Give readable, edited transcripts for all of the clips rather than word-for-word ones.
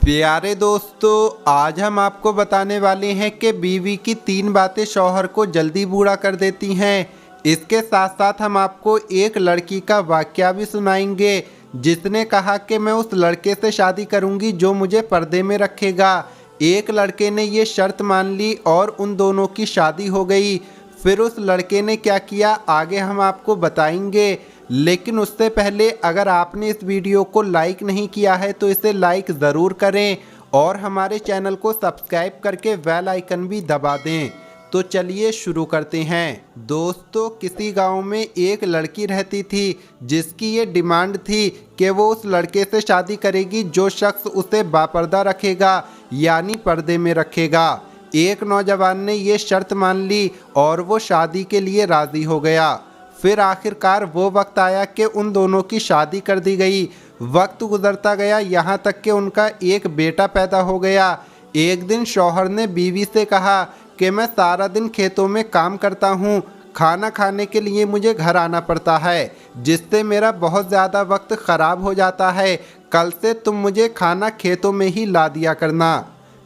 प्यारे दोस्तों, आज हम आपको बताने वाले हैं कि बीवी की 3 बातें शौहर को जल्दी बूढ़ा कर देती हैं। इसके साथ साथ हम आपको एक लड़की का वाकया भी सुनाएंगे जिसने कहा कि मैं उस लड़के से शादी करूंगी जो मुझे पर्दे में रखेगा। एक लड़के ने ये शर्त मान ली और उन दोनों की शादी हो गई। फिर उस लड़के ने क्या किया आगे हम आपको बताएंगे, लेकिन उससे पहले अगर आपने इस वीडियो को लाइक नहीं किया है तो इसे लाइक ज़रूर करें और हमारे चैनल को सब्सक्राइब करके बेल आइकन भी दबा दें। तो चलिए शुरू करते हैं। दोस्तों, किसी गांव में एक लड़की रहती थी जिसकी ये डिमांड थी कि वो उस लड़के से शादी करेगी जो शख्स उसे बापर्दा रखेगा, यानी पर्दे में रखेगा। एक नौजवान ने ये शर्त मान ली और वो शादी के लिए राज़ी हो गया। फिर आखिरकार वो वक्त आया कि उन दोनों की शादी कर दी गई। वक्त गुजरता गया, यहाँ तक कि उनका एक बेटा पैदा हो गया। एक दिन शौहर ने बीवी से कहा कि मैं सारा दिन खेतों में काम करता हूँ, खाना खाने के लिए मुझे घर आना पड़ता है, जिससे मेरा बहुत ज़्यादा वक्त ख़राब हो जाता है। कल से तुम मुझे खाना खेतों में ही ला दिया करना।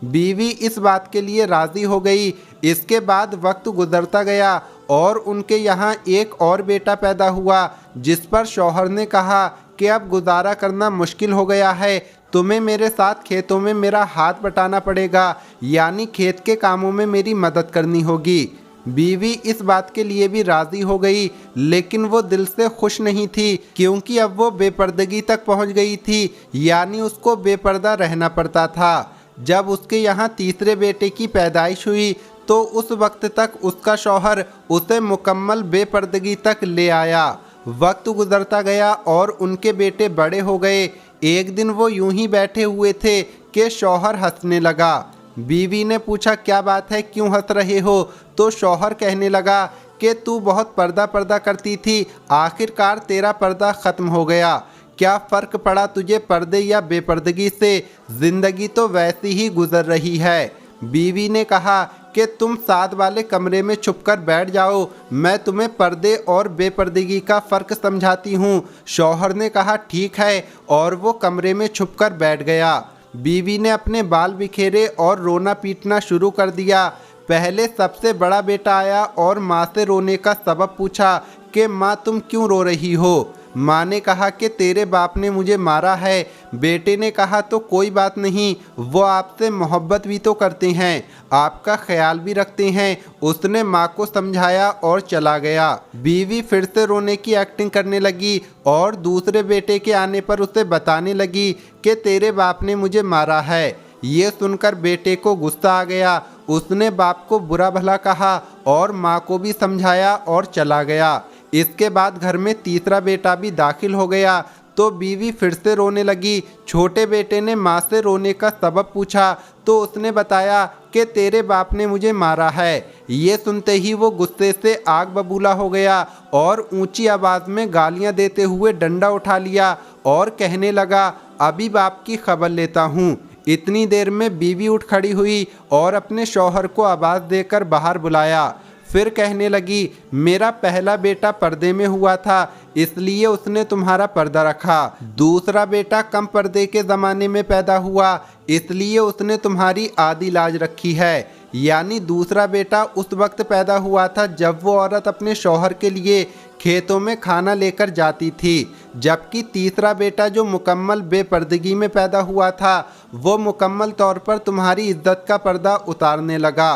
बीवी इस बात के लिए राज़ी हो गई। इसके बाद वक्त गुजरता गया और उनके यहाँ एक और बेटा पैदा हुआ, जिस पर शौहर ने कहा कि अब गुजारा करना मुश्किल हो गया है, तुम्हें मेरे साथ खेतों में मेरा हाथ बटाना पड़ेगा, यानी खेत के कामों में मेरी मदद करनी होगी। बीवी इस बात के लिए भी राज़ी हो गई, लेकिन वो दिल से खुश नहीं थी क्योंकि अब वो बेपर्दगी तक पहुँच गई थी, यानी उसको बेपर्दा रहना पड़ता था। जब उसके यहाँ तीसरे बेटे की पैदाइश हुई तो उस वक्त तक उसका शौहर उसे मुकम्मल बेपर्दगी तक ले आया। वक्त गुजरता गया और उनके बेटे बड़े हो गए। एक दिन वो यूं ही बैठे हुए थे कि शौहर हंसने लगा। बीवी ने पूछा, क्या बात है, क्यों हंस रहे हो? तो शौहर कहने लगा कि तू बहुत पर्दा करती थी, आखिरकार तेरा पर्दा ख़त्म हो गया। क्या फ़र्क पड़ा तुझे पर्दे या बेपर्दगी से? ज़िंदगी तो वैसी ही गुजर रही है। बीवी ने कहा कि तुम साथ वाले कमरे में छुपकर बैठ जाओ, मैं तुम्हें पर्दे और बेपर्दगी का फ़र्क समझाती हूँ। शौहर ने कहा ठीक है और वो कमरे में छुपकर बैठ गया। बीवी ने अपने बाल बिखेरे और रोना पीटना शुरू कर दिया। पहले सबसे बड़ा बेटा आया और माँ से रोने का सबब पूछा कि माँ तुम क्यों रो रही हो? माँ ने कहा कि तेरे बाप ने मुझे मारा है। बेटे ने कहा तो कोई बात नहीं, वो आपसे मोहब्बत भी तो करते हैं, आपका ख्याल भी रखते हैं। उसने माँ को समझाया और चला गया। बीवी फिर से रोने की एक्टिंग करने लगी और दूसरे बेटे के आने पर उसे बताने लगी कि तेरे बाप ने मुझे मारा है। ये सुनकर बेटे को गुस्सा आ गया। उसने बाप को बुरा भला कहा और माँ को भी समझाया और चला गया। इसके बाद घर में तीसरा बेटा भी दाखिल हो गया तो बीवी फिर से रोने लगी। छोटे बेटे ने माँ से रोने का सबब पूछा तो उसने बताया कि तेरे बाप ने मुझे मारा है। ये सुनते ही वो गुस्से से आग बबूला हो गया और ऊंची आवाज़ में गालियाँ देते हुए डंडा उठा लिया और कहने लगा, अभी बाप की खबर लेता हूँ। इतनी देर में बीवी उठ खड़ी हुई और अपने शौहर को आवाज़ देकर बाहर बुलाया। फिर कहने लगी, मेरा पहला बेटा पर्दे में हुआ था, इसलिए उसने तुम्हारा पर्दा रखा। दूसरा बेटा कम पर्दे के ज़माने में पैदा हुआ, इसलिए उसने तुम्हारी आधी लाज रखी है। यानी दूसरा बेटा उस वक्त पैदा हुआ था जब वो औरत अपने शौहर के लिए खेतों में खाना लेकर जाती थी, जबकि तीसरा बेटा जो मुकम्मल बेपर्दगी में पैदा हुआ था वो मुकम्मल तौर पर तुम्हारी इज्जत का पर्दा उतारने लगा।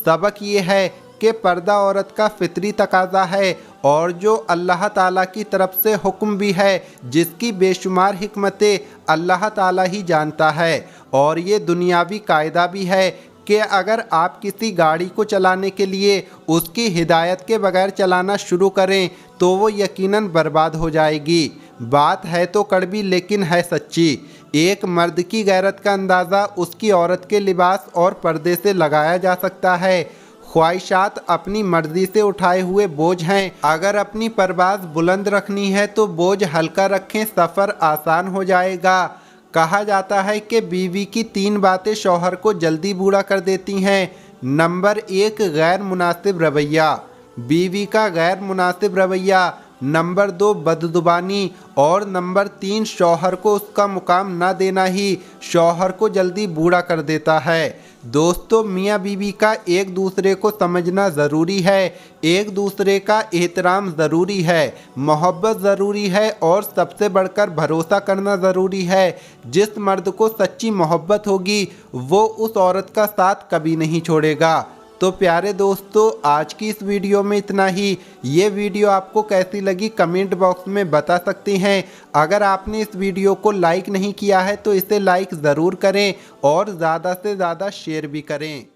सबक ये है कि पर्दा औरत का फितरी तकाजा है और जो अल्लाह ताला की तरफ से हुक्म भी है, जिसकी बेशुमार हिकमतें अल्लाह ताला ही जानता है। और ये दुनियावी कायदा भी है कि अगर आप किसी गाड़ी को चलाने के लिए उसकी हिदायत के बगैर चलाना शुरू करें तो वो यकीनन बर्बाद हो जाएगी। बात है तो कड़वी लेकिन है सच्ची। एक मर्द की गैरत का अंदाज़ा उसकी औरत के लिबास और पर्दे से लगाया जा सकता है। ख्वाहिशात अपनी मर्जी से उठाए हुए बोझ हैं, अगर अपनी परवाज़ बुलंद रखनी है तो बोझ हल्का रखें, सफ़र आसान हो जाएगा। कहा जाता है कि बीवी की 3 बातें शौहर को जल्दी बूढ़ा कर देती हैं। नंबर 1, गैर मुनासिब रवैया। बीवी का गैर मुनासिब रवैया नंबर 2 बदजुबानी और नंबर 3 शौहर को उसका मुकाम न देना ही शौहर को जल्दी बूढ़ा कर देता है। दोस्तों, मियाँ बीवी का एक दूसरे को समझना ज़रूरी है, एक दूसरे का एहतराम ज़रूरी है, मोहब्बत ज़रूरी है और सबसे बढ़कर भरोसा करना ज़रूरी है। जिस मर्द को सच्ची मोहब्बत होगी वो उस औरत का साथ कभी नहीं छोड़ेगा। तो प्यारे दोस्तों, आज की इस वीडियो में इतना ही। ये वीडियो आपको कैसी लगी कमेंट बॉक्स में बता सकते हैं। अगर आपने इस वीडियो को लाइक नहीं किया है तो इसे लाइक ज़रूर करें और ज़्यादा से ज़्यादा शेयर भी करें।